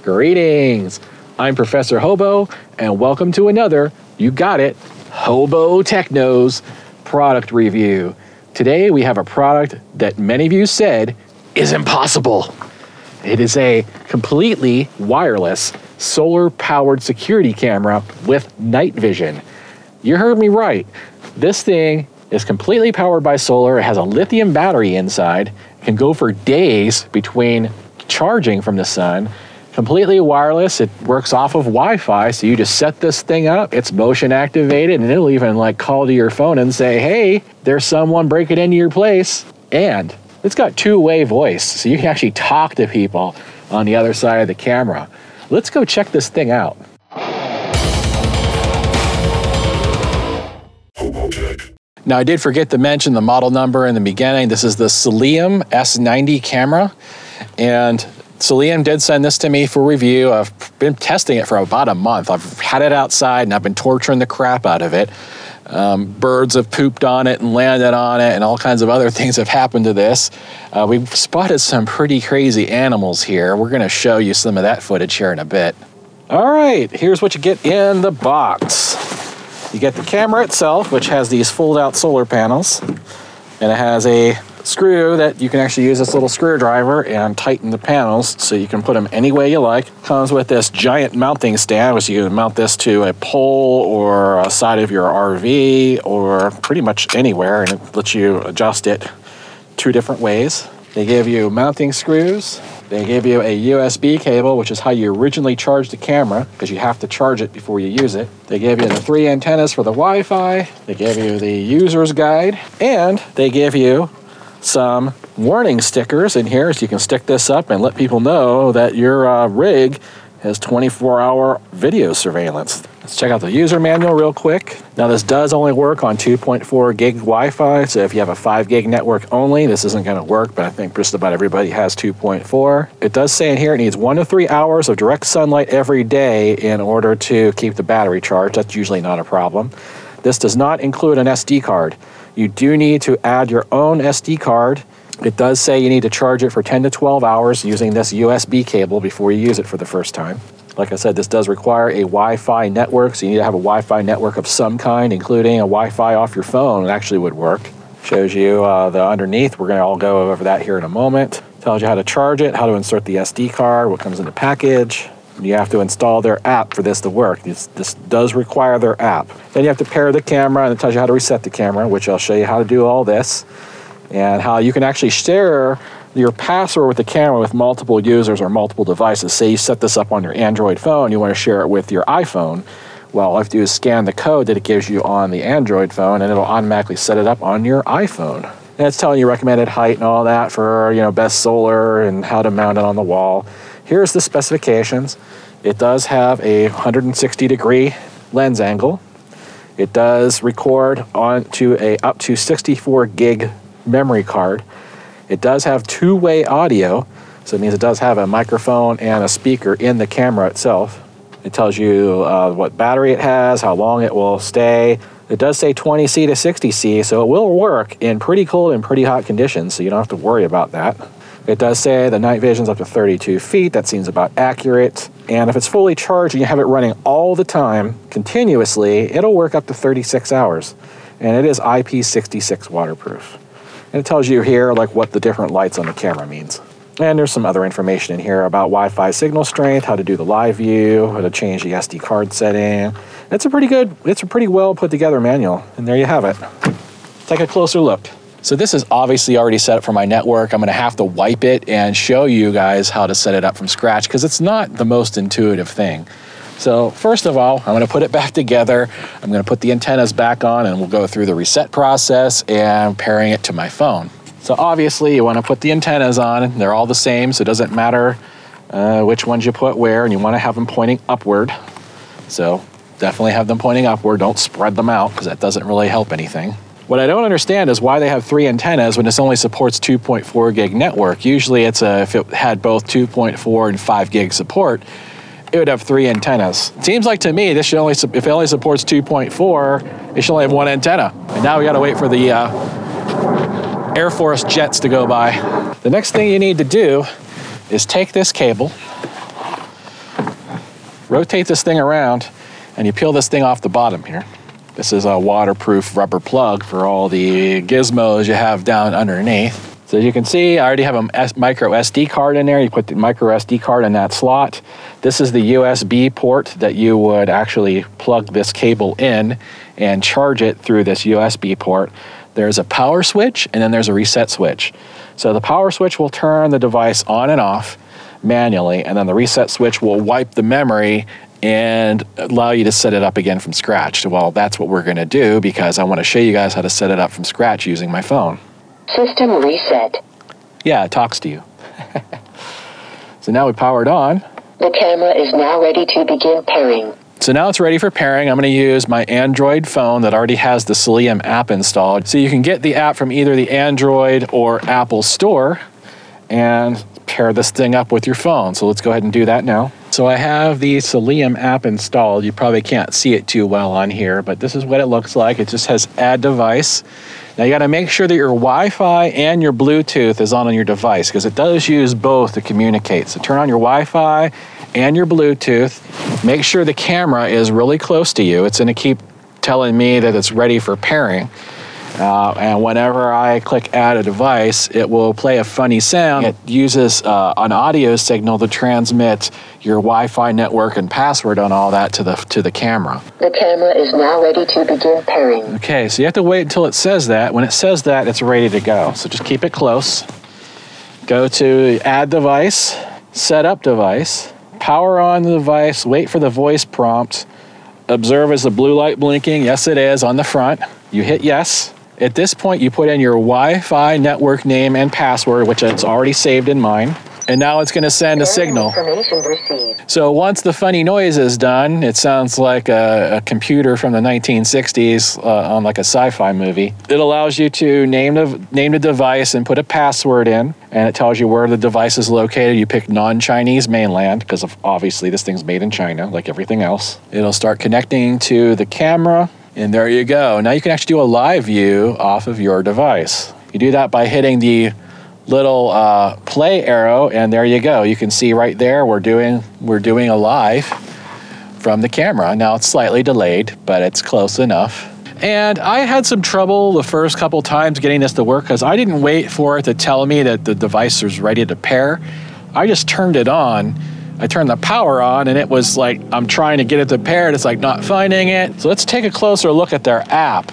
Greetings! I'm Professor Hobo, and welcome to another, you got it, HOBOTECH product review. Today we have a product that many of you said is impossible. It is a completely wireless, solar-powered security camera with night vision. You heard me right. This thing is completely powered by solar. It has a lithium battery inside. It can go for days between charging from the sun. Completely wireless. It works off of Wi-Fi, so you just set this thing up. It's motion activated, and it'll even like call to your phone and say, hey, there's someone breaking into your place. And it's got two-way voice, so you can actually talk to people on the other side of the camera. Let's go check this thing out. Now, I did forget to mention the model number in the beginning. This is the Soliom S90 camera, and Soliom did send this to me for review. I've been testing it for about a month. I've had it outside and I've been torturing the crap out of it. Birds have pooped on it and landed on it, and all kinds of other things have happened to this. We've spotted some pretty crazy animals here. We're going to show you some of that footage here in a bit. All right, here's what you get in the box. You get the camera itself, which has these fold-out solar panels, and it has a screw that you can actually use this little screwdriver and tighten the panels so you can put them any way you like. Comes with this giant mounting stand, which you can mount this to a pole or a side of your RV or pretty much anywhere, and it lets you adjust it two different ways. They give you mounting screws. They give you a USB cable, which is how you originally charge the camera, because you have to charge it before you use it. They give you the 3 antennas for the Wi-Fi. They give you the user's guide, and they give you some warning stickers in here, so you can stick this up and let people know that your rig has 24-hour video surveillance. Let's check out the user manual real quick. Now, this does only work on 2.4 gig Wi-Fi, so if you have a 5 gig network only, this isn't going to work, but I think just about everybody has 2.4. It does say in here it needs 1 to 3 hours of direct sunlight every day in order to keep the battery charged. That's usually not a problem. This does not include an SD card. You do need to add your own SD card. It does say you need to charge it for 10 to 12 hours using this USB cable before you use it for the first time. Like I said, this does require a Wi-Fi network, so you need to have a Wi-Fi network of some kind, including a Wi-Fi off your phone. It actually would work. Shows you the underneath. We're going to all go over that here in a moment. Tells you how to charge it, how to insert the SD card, what comes in the package. You have to install their app for this to work. This does require their app. Then you have to pair the camera, and it tells you how to reset the camera, which I'll show you how to do all this, and how you can actually share your password with the camera with multiple users or multiple devices. Say you set this up on your Android phone, you want to share it with your iPhone. Well, all you have to do is scan the code that it gives you on the Android phone, and it'll automatically set it up on your iPhone. And it's telling you recommended height and all that for, best solar and how to mount it on the wall. Here's the specifications. It does have a 160-degree lens angle. It does record onto a up to 64 gig memory card. It does have two-way audio, so it means it does have a microphone and a speaker in the camera itself. It tells you what battery it has, how long it will stay. It does say 20C to 60C, so it will work in pretty cold and pretty hot conditions, so you don't have to worry about that. It does say the night vision's up to 32 feet. That seems about accurate. And if it's fully charged and you have it running all the time, continuously, it'll work up to 36 hours. And it is IP66 waterproof. And it tells you here what the different lights on the camera means. And there's some other information in here about Wi-Fi signal strength, how to do the live view, how to change the SD card setting. It's a pretty well put together manual. And there you have it. Take a closer look. So this is obviously already set up for my network. I'm going to have to wipe it and show you guys how to set it up from scratch, because it's not the most intuitive thing. So first of all, I'm going to put it back together. I'm going to put the antennas back on, and we'll go through the reset process and pairing it to my phone. So obviously you want to put the antennas on. They're all the same, so it doesn't matter which ones you put where, and you want to have them pointing upward. So definitely have them pointing upward. Don't spread them out, because that doesn't really help anything. What I don't understand is why they have 3 antennas when this only supports 2.4 gig network. Usually if it had both 2.4 and 5 gig support, it would have 3 antennas. It seems like to me this should only, if it only supports 2.4, it should only have 1 antenna. And now we got to wait for the Air Force jets to go by. The next thing you need to do is take this cable rotate this thing around and you peel this thing off the bottom here. This is a waterproof rubber plug for all the gizmos you have down underneath. So as you can see, I already have a micro SD card in there. You put the micro SD card in that slot. This is the USB port that you would actually plug this cable in and charge it through this USB port. There's a power switch and then there's a reset switch. So the power switch will turn the device on and off manually, and then the reset switch will wipe the memory and allow you to set it up again from scratch. Well, that's what we're gonna do because I wanna show you guys how to set it up from scratch using my phone. System reset. Yeah, it talks to you. So now we powered on. The camera is now ready to begin pairing. So now it's ready for pairing. I'm going to use my Android phone that already has the Soliom app installed. So you can get the app from either the Android or Apple store and pair this thing up with your phone. So let's go ahead and do that now. So I have the Soliom app installed. You probably can't see it too well on here, but this is what it looks like. It just has add device. Now you got to make sure that your Wi-Fi and your Bluetooth is on your device because it does use both to communicate. So turn on your Wi-Fi and your Bluetooth. Make sure the camera is really close to you. It's going to keep telling me that it's ready for pairing. And whenever I click add a device, it will play a funny sound. It uses an audio signal to transmit your Wi-Fi network and password on all that to the camera. The camera is now ready to begin pairing. Okay, so you have to wait until it says that. When it says that, it's ready to go. So just keep it close. Go to add device, set up device, power on the device, wait for the voice prompt. Observe is the blue light blinking. Yes, it is on the front. You hit yes. At this point, you put in your Wi-Fi network name and password, which it's already saved in mine. And now it's going to send a signal. Information received. So once the funny noise is done, it sounds like a computer from the 1960s on like a sci-fi movie. It allows you to name the device and put a password in, and it tells you where the device is located. You pick non-Chinese mainland because obviously this thing's made in China, like everything else. It'll start connecting to the camera. And there you go. Now you can actually do a live view off of your device. You do that by hitting the little play arrow, and there you go. You can see right there we're doing a live from the camera. Now it's slightly delayed, but it's close enough. And I had some trouble the first couple times getting this to work because I didn't wait for it to tell me that the device was ready to pair. I just turned it on. I turned the power on and it was like, I'm trying to get it to pair and it's like not finding it. So let's take a closer look at their app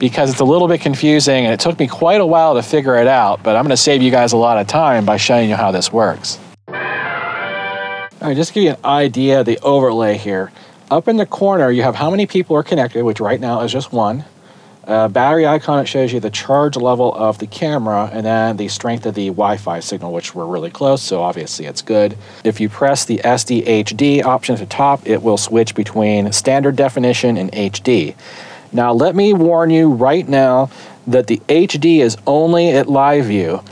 because it's a little bit confusing and it took me quite a while to figure it out, but I'm gonna save you guys a lot of time by showing you how this works. All right, just to give you an idea of the overlay here. Up in the corner, you have how many people are connected, which right now is just one. Battery icon, it shows you the charge level of the camera and then the strength of the Wi-Fi signal, which we're really close, so obviously it's good. If you press the SD-HD option at the top, it will switch between standard definition and HD. Now let me warn you right now that the HD is only at live view.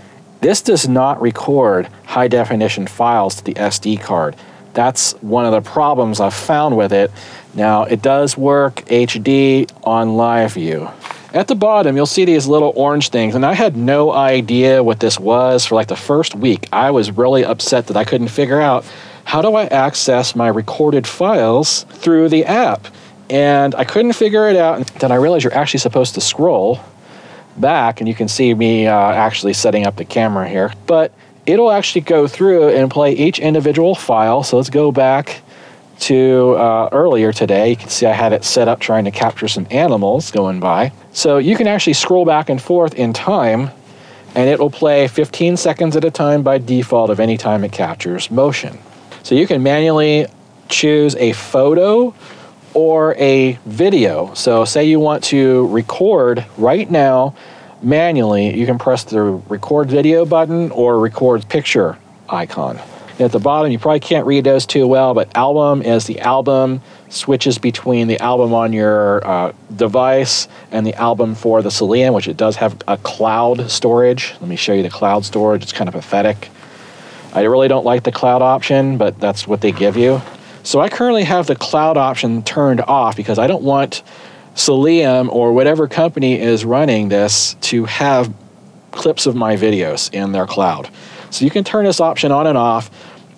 This does not record high definition files to the SD card. That's one of the problems I've found with it. Now, it does work HD on live view. At the bottom, you'll see these little orange things, and I had no idea what this was for like the first week. I was really upset that I couldn't figure out how do I access my recorded files through the app. And I couldn't figure it out. And then I realized you're actually supposed to scroll back, and you can see me actually setting up the camera here. But it'll actually go through and play each individual file. So let's go back to earlier today. You can see I had it set up trying to capture some animals going by. So you can actually scroll back and forth in time and it will play 15 seconds at a time by default of any time it captures motion. So you can manually choose a photo or a video. So say you want to record right now manually, you can press the record video button or record picture icon. At the bottom, you probably can't read those too well, but album is the album, switches between the album on your device and the album for the Soliom, which it does have a cloud storage. Let me show you the cloud storage. It's kind of pathetic. I really don't like the cloud option, but that's what they give you. So I currently have the cloud option turned off because I don't want Soliom or whatever company is running this to have clips of my videos in their cloud. So you can turn this option on and off.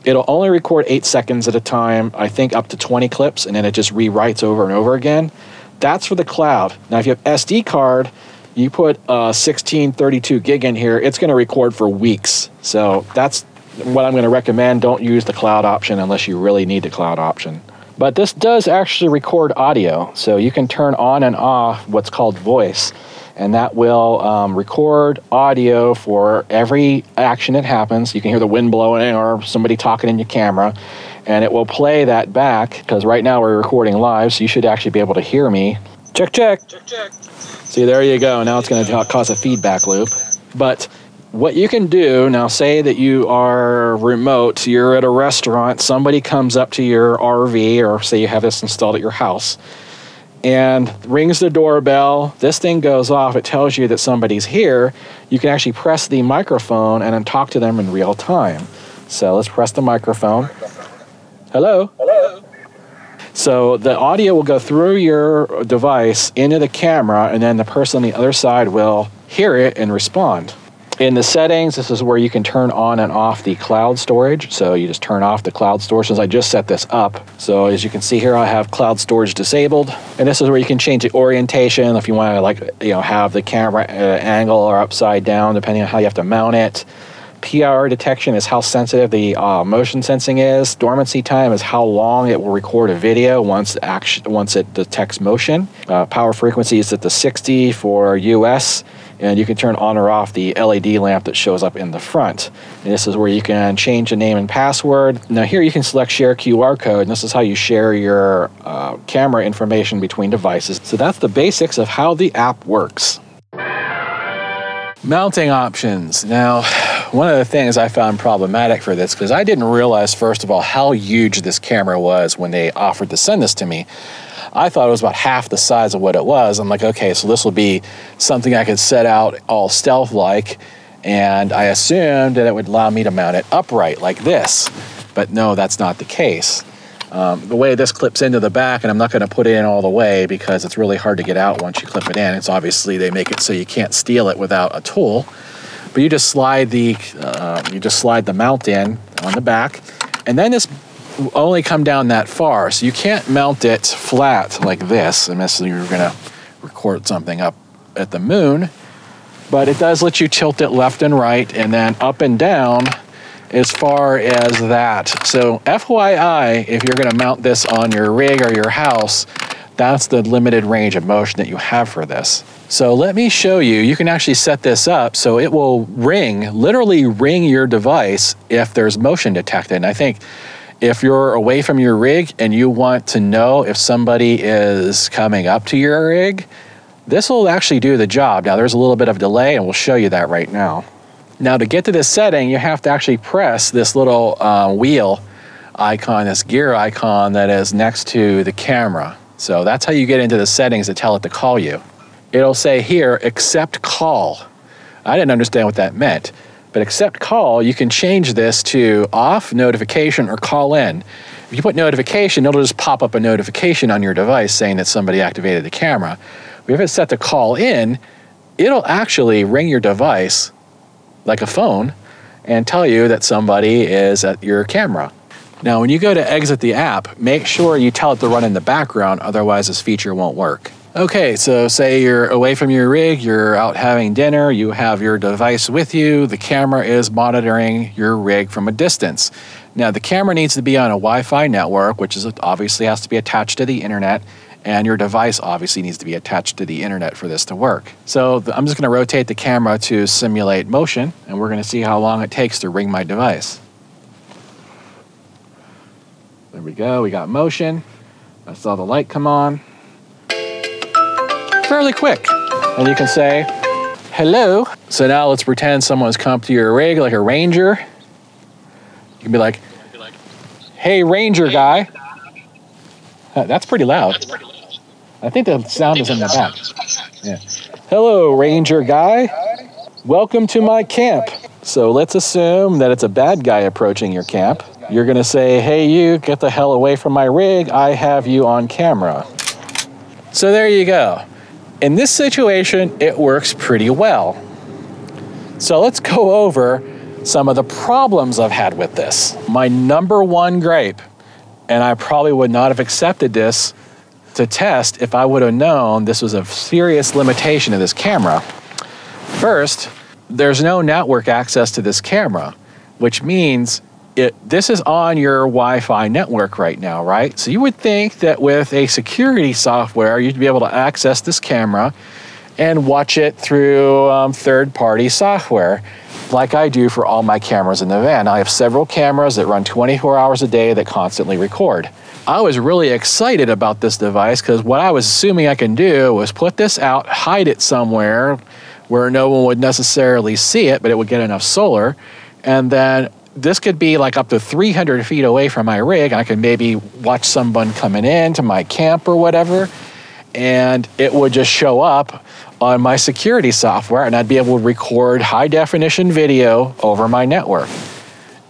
It'll only record 8 seconds at a time, I think up to 20 clips, and then it just rewrites over and over again. That's for the cloud. Now, if you have SD card, you put 1632 gig in here, it's going to record for weeks. So that's what I'm going to recommend. Don't use the cloud option unless you really need the cloud option. But this does actually record audio, so you can turn on and off what's called voice, and that will record audio for every action that happens. You can hear the wind blowing or somebody talking in your camera, and it will play that back, because right now we're recording live, so you should actually be able to hear me. Check, check. Check, check. See, there you go. Now it's going to cause a feedback loop. But what you can do, now say that you are remote, you're at a restaurant, somebody comes up to your RV, or say you have this installed at your house, and rings the doorbell, this thing goes off, it tells you that somebody's here. You can actually press the microphone and then talk to them in real time. So let's press the microphone. Hello? Hello? So the audio will go through your device into the camera, and then the person on the other side will hear it and respond. In the settings, this is where you can turn on and off the cloud storage. So you just turn off the cloud storage, since I just set this up. So as you can see here, I have cloud storage disabled. And this is where you can change the orientation if you want to have the camera angle or upside down, depending on how you have to mount it. PIR detection is how sensitive the motion sensing is. Dormancy time is how long it will record a video once it detects motion. Power frequency is at the 60 for US. And you can turn on or off the LED lamp that shows up in the front. And this is where you can change the name and password. Now here you can select share QR code, and this is how you share your camera information between devices. So that's the basics of how the app works. Mounting options. Now, one of the things I found problematic for this, because I didn't realize, first of all, how huge this camera was when they offered to send this to me. I thought it was about half the size of what it was. I'm like, okay, so this will be something I could set out all stealth-like, and I assumed that it would allow me to mount it upright like this. But no, that's not the case. The way this clips into the back, and I'm not going to put it in all the way because it's really hard to get out once you clip it in. It's obviously, they make it so you can't steal it without a tool. But you just slide the mount in on the back, and then this only come down that far, so you can't mount it flat like this unless you're going to record something up at the moon. But it does let you tilt it left and right, and then up and down as far as that. So FYI, if you're going to mount this on your rig or your house, that's the limited range of motion that you have for this. So let me show you. You can actually set this up so it will ring, literally ring your device if there's motion detected. And I think if you're away from your rig and you want to know if somebody is coming up to your rig, this will actually do the job. Now there's a little bit of delay, and we'll show you that right now. Now to get to this setting, you have to actually press this little wheel icon, this gear icon that is next to the camera. So that's how you get into the settings to tell it to call you. It'll say here, accept call. I didn't understand what that meant. But accept call, you can change this to off, notification, or call in. If you put notification, it'll just pop up a notification on your device saying that somebody activated the camera. But if it's set to call in, it'll actually ring your device like a phone and tell you that somebody is at your camera. Now, when you go to exit the app, make sure you tell it to run in the background, otherwise this feature won't work. Okay, so say you're away from your rig, you're out having dinner, you have your device with you, the camera is monitoring your rig from a distance. Now, the camera needs to be on a Wi-Fi network, which is obviously has to be attached to the internet, and your device obviously needs to be attached to the internet for this to work. So I'm just going to rotate the camera to simulate motion, and we're going to see how long it takes to ring my device. There we go, we got motion. I saw the light come on. Fairly quick. And you can say, hello. So now let's pretend someone's come to your rig, like a ranger. You can be like, hey, ranger guy. That's pretty loud. I think the sound is in the back. Yeah. Hello, ranger guy. Welcome to my camp. So let's assume that it's a bad guy approaching your camp. You're going to say, hey, you, get the hell away from my rig. I have you on camera. So there you go. In this situation, it works pretty well. So let's go over some of the problems I've had with this. My number one gripe, and I probably would not have accepted this to test if I would have known this was a serious limitation of this camera. First, there's no network access to this camera, which means this is on your Wi-Fi network right now, right? So you would think that with a security software, you'd be able to access this camera and watch it through third-party software, like I do for all my cameras in the van. I have several cameras that run 24 hours a day that constantly record. I was really excited about this device because what I was assuming I can do was put this out, hide it somewhere where no one would necessarily see it, but it would get enough solar, and then this could be like up to 300 feet away from my rig. I could maybe watch someone coming in to my camp or whatever, and it would just show up on my security software, and I'd be able to record high definition video over my network.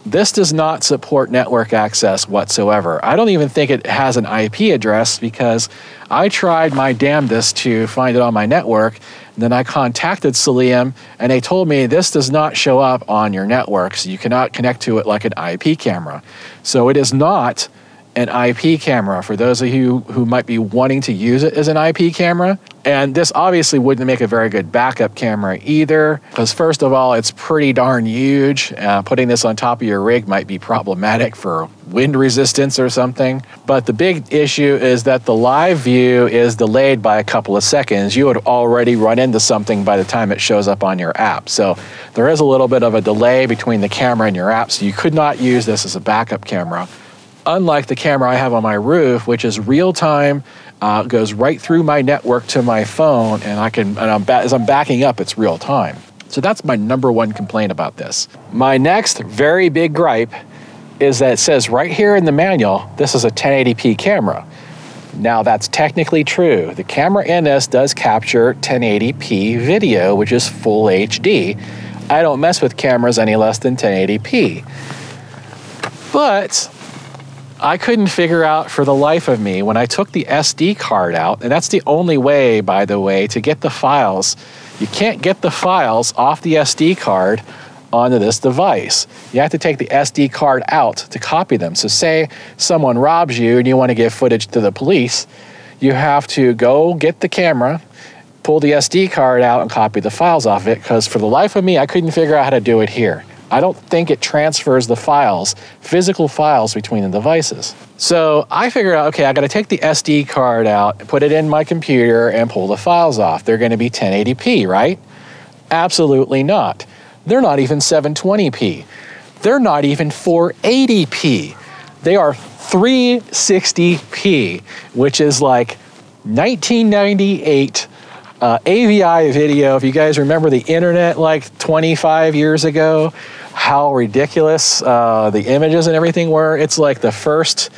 This does not support network access whatsoever. I don't even think it has an IP address because I tried my damnedest to find it on my network. And then I contacted Soliom and they told me this does not show up on your network, so you cannot connect to it like an IP camera. So it is not an IP camera for those of you who might be wanting to use it as an IP camera. And this obviously wouldn't make a very good backup camera either, because first of all, it's pretty darn huge. Putting this on top of your rig might be problematic for wind resistance or something. But the big issue is that the live view is delayed by a couple of seconds. You would already run into something by the time it shows up on your app. So there is a little bit of a delay between the camera and your app, so you could not use this as a backup camera. Unlike the camera I have on my roof, which is real time, goes right through my network to my phone, and as I'm backing up, it's real time. So that's my number one complaint about this. My next very big gripe is that it says right here in the manual, this is a 1080p camera. Now that's technically true. The camera in this does capture 1080p video, which is full HD. I don't mess with cameras any less than 1080p. But I couldn't figure out for the life of me when I took the SD card out, and that's the only way, by the way, to get the files. You can't get the files off the SD card onto this device. You have to take the SD card out to copy them. So say someone robs you and you want to give footage to the police, you have to go get the camera, pull the SD card out and copy the files off it, because for the life of me, I couldn't figure out how to do it here. I don't think it transfers the files, physical files between the devices. So I figured out, okay, I gotta take the SD card out, put it in my computer and pull the files off. They're gonna be 1080p, right? Absolutely not. They're not even 720p. They're not even 480p. They are 360p, which is like 1998 AVI video. If you guys remember the internet like 25 years ago, how ridiculous the images and everything were. It's like the first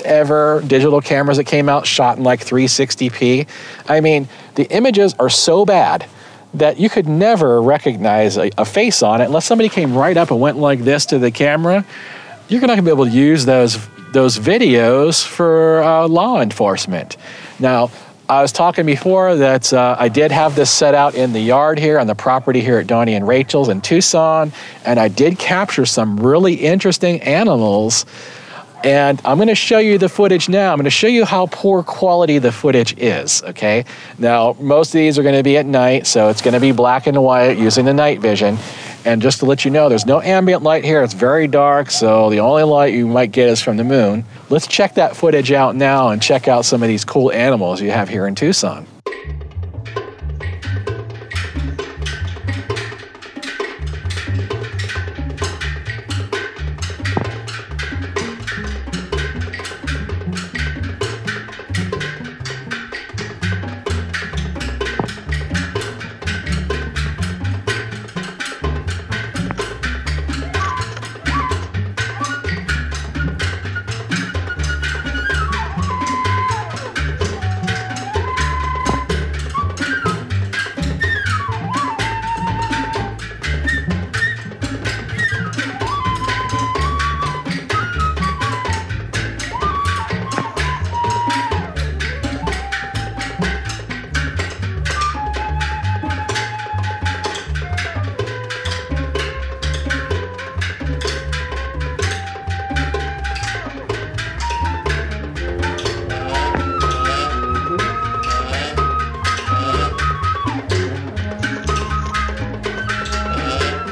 ever digital cameras that came out shot in like 360p. I mean, the images are so bad that you could never recognize a face on it unless somebody came right up and went like this to the camera. You're not gonna be able to use those videos for law enforcement. Now, I was talking before that I did have this set out in the yard here on the property here at Donnie and Rachel's in Tucson, and I did capture some really interesting animals. And I'm going to show you the footage now. I'm going to show you how poor quality the footage is, okay? Now, most of these are going to be at night, so it's going to be black and white using the night vision. And just to let you know, there's no ambient light here. It's very dark, so the only light you might get is from the moon. Let's check that footage out now and check out some of these cool animals you have here in Tucson.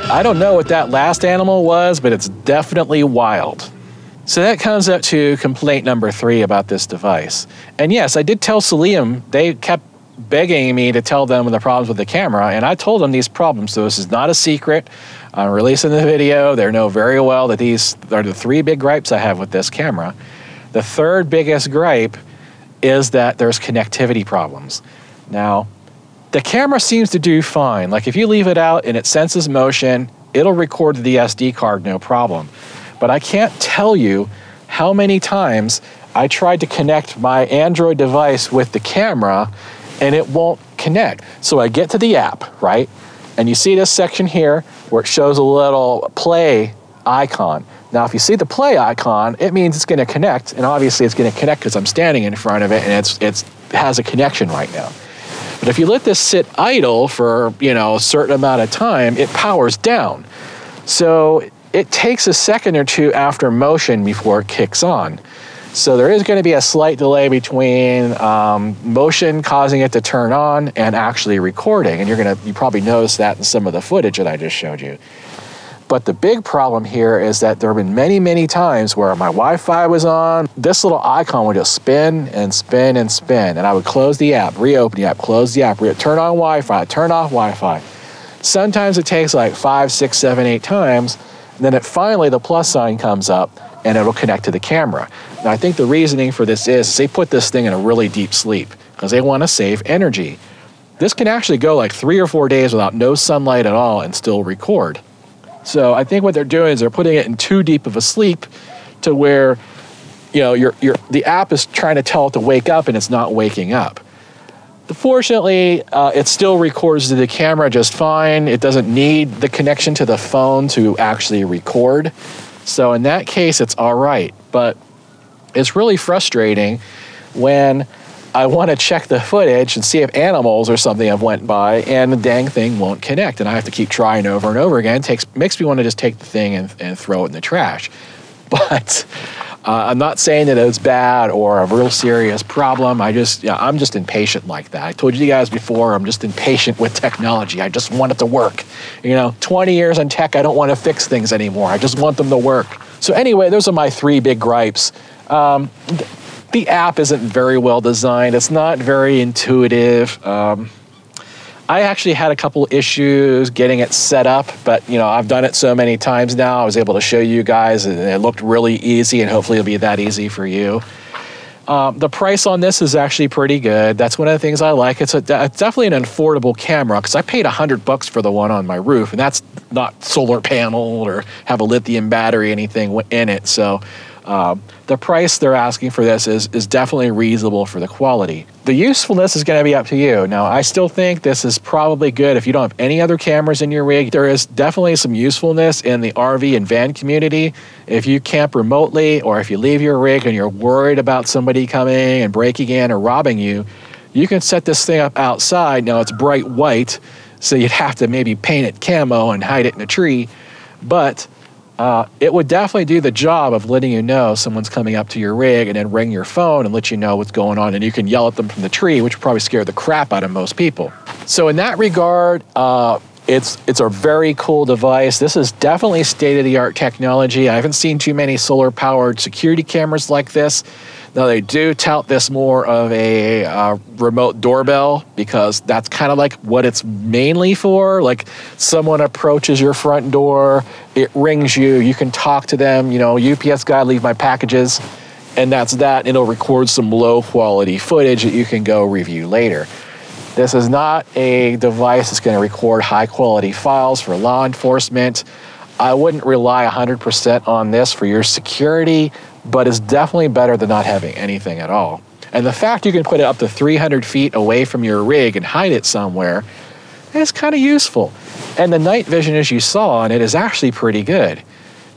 I don't know what that last animal was, but it's definitely wild. So that comes up to complaint number 3 about this device. And yes, I did tell Soliom. They kept begging me to tell them the problems with the camera, and I told them these problems, so this is not a secret. I'm releasing the video. They know very well that these are the 3 big gripes I have with this camera. The 3rd biggest gripe is that there's connectivity problems. Now, the camera seems to do fine. Like if you leave it out and it senses motion, it'll record to the SD card, no problem. But I can't tell you how many times I tried to connect my Android device with the camera and it won't connect. So I get to the app, right? And you see this section here where it shows a little play icon. Now, if you see the play icon, it means it's going to connect, and obviously it's going to connect because I'm standing in front of it and it has a connection right now. But if you let this sit idle for, a certain amount of time, it powers down. So it takes a second or two after motion before it kicks on. So there is going to be a slight delay between motion causing it to turn on and actually recording. And you probably noticed that in some of the footage that I just showed you. But the big problem here is that there have been many, many times where my Wi-Fi was on, this little icon would just spin and spin and spin. And I would close the app, reopen the app, close the app, turn on Wi-Fi, turn off Wi-Fi. Sometimes it takes like 5, 6, 7, 8 times. And then finally the plus sign comes up and it'll connect to the camera. Now, I think the reasoning for this is they put this thing in a really deep sleep because they want to save energy. This can actually go like 3 or 4 days without no sunlight at all and still record. So I think what they're doing is they're putting it in too deep of a sleep to where, the app is trying to tell it to wake up and it's not waking up. Fortunately, it still records to the camera just fine. It doesn't need the connection to the phone to actually record. So in that case, it's all right. But it's really frustrating when I want to check the footage and see if animals or something have went by and the dang thing won't connect. And I have to keep trying over and over again. Makes me want to just take the thing and throw it in the trash. But I'm not saying that it's bad or a real serious problem. I'm just impatient like that. I told you guys before, I'm just impatient with technology. I just want it to work. 20 years in tech, I don't want to fix things anymore. I just want them to work. So anyway, those are my 3 big gripes. The app isn't very well designed. It's not very intuitive. I actually had a couple issues getting it set up, but I've done it so many times now. I was able to show you guys, and it looked really easy, and hopefully it'll be that easy for you. The price on this is actually pretty good. That's one of the things I like. It's definitely an affordable camera because I paid $100 for the one on my roof, and that's not solar panel or have a lithium battery, anything in it. So the price they're asking for this is definitely reasonable for the quality. The usefulness is going to be up to you. Now, I still think this is probably good if you don't have any other cameras in your rig. There is definitely some usefulness in the RV and van community. If you camp remotely or if you leave your rig and you're worried about somebody coming and breaking in or robbing you, you can set this thing up outside. Now, it's bright white, so you'd have to maybe paint it camo and hide it in a tree, but it would definitely do the job of letting you know someone's coming up to your rig and then ring your phone and let you know what's going on, and you can yell at them from the tree, which would probably scare the crap out of most people. So in that regard, it's a very cool device. This is definitely state-of-the-art technology. I haven't seen too many solar-powered security cameras like this. Now, they do tout this more of a remote doorbell because that's kind of like what it's mainly for. Like someone approaches your front door, it rings you, you can talk to them, UPS guy, leave my packages, and that's that. It'll record some low-quality footage that you can go review later. This is not a device that's going to record high-quality files for law enforcement. I wouldn't rely 100% on this for your security, but it's definitely better than not having anything at all. And the fact you can put it up to 300 feet away from your rig and hide it somewhere is kind of useful. And the night vision, as you saw on it, is actually pretty good.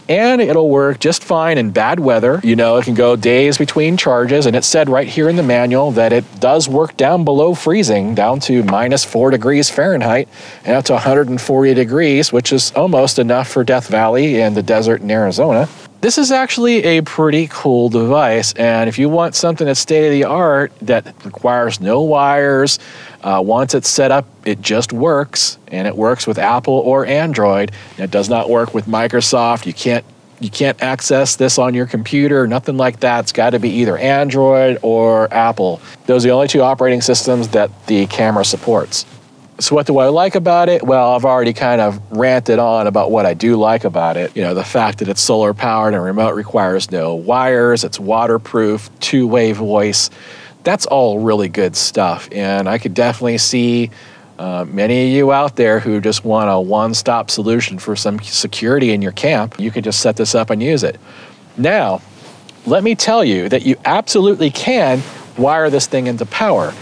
And it'll work just fine in bad weather. It can go days between charges, and it said right here in the manual that it does work down below freezing, down to -4 degrees Fahrenheit, and up to 140 degrees, which is almost enough for Death Valley and the desert in Arizona. This is actually a pretty cool device, and if you want something that's state-of-the-art that requires no wires, once it's set up, it just works, and it works with Apple or Android. It does not work with Microsoft. You can't access this on your computer, nothing like that. It's got to be either Android or Apple. Those are the only two operating systems that the camera supports. So what do I like about it? Well, I've already kind of ranted on about what I do like about it. You know, the fact that it's solar powered and remote requires no wires, it's waterproof, two-way voice. That's all really good stuff. And I could definitely see many of you out there who just want a one-stop solution for some security in your camp. You could just set this up and use it. Now, let me tell you that you absolutely can wire this thing into power.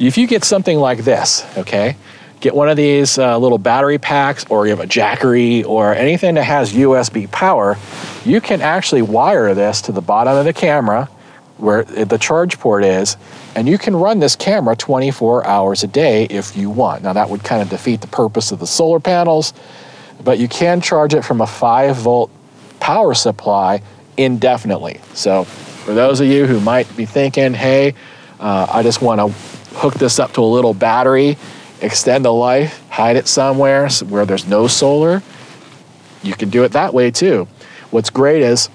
If you get something like this, okay? Get one of these little battery packs, or you have a Jackery or anything that has USB power, you can actually wire this to the bottom of the camera where the charge port is, and you can run this camera 24 hours a day if you want. Now that would kind of defeat the purpose of the solar panels, but you can charge it from a 5-volt power supply indefinitely. So for those of you who might be thinking, hey, I just want to hook this up to a little battery, extend the life, hide it somewhere where there's no solar, you can do it that way too. What's great is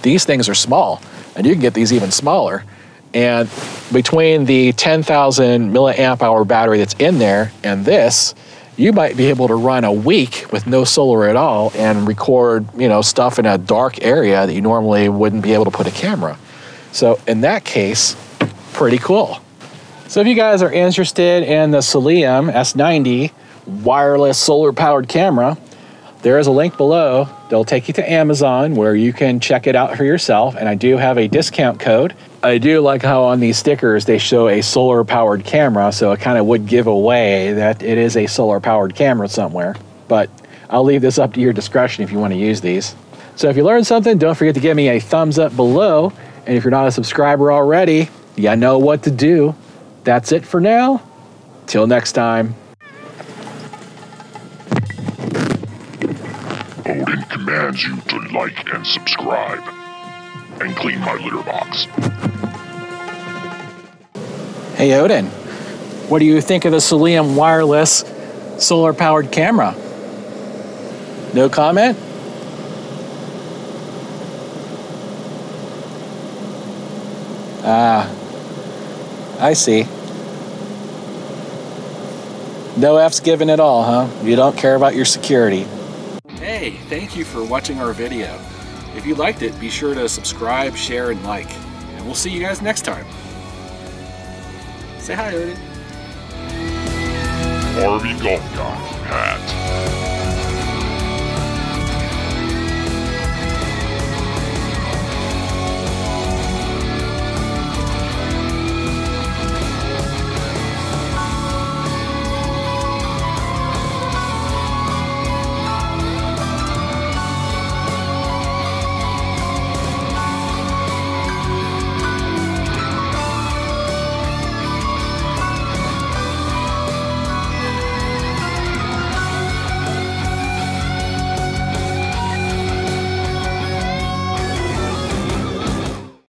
these things are small, and you can get these even smaller. And between the 10,000 milliamp hour battery that's in there and this, you might be able to run a week with no solar at all and record, you know, stuff in a dark area that you normally wouldn't be able to put a camera. So in that case, pretty cool. So if you guys are interested in the Soliom S90 wireless solar powered camera, there is a link below that'll take you to Amazon where you can check it out for yourself, and I do have a discount code. I do like how on these stickers they show a solar powered camera, so it kind of would give away that it is a solar powered camera somewhere, but I'll leave this up to your discretion if you want to use these. So if you learned something, don't forget to give me a thumbs up below, and if you're not a subscriber already, you know what to do. That's it for now. Till next time. Odin commands you to like and subscribe, and clean my litter box. Hey Odin, what do you think of the Soliom wireless solar powered camera? No comment? I see. No F's given at all, huh? You don't care about your security. Hey, thank you for watching our video. If you liked it, be sure to subscribe, share, and like. And we'll see you guys next time. Say hi, Odin. RV Golf Guy, Hat.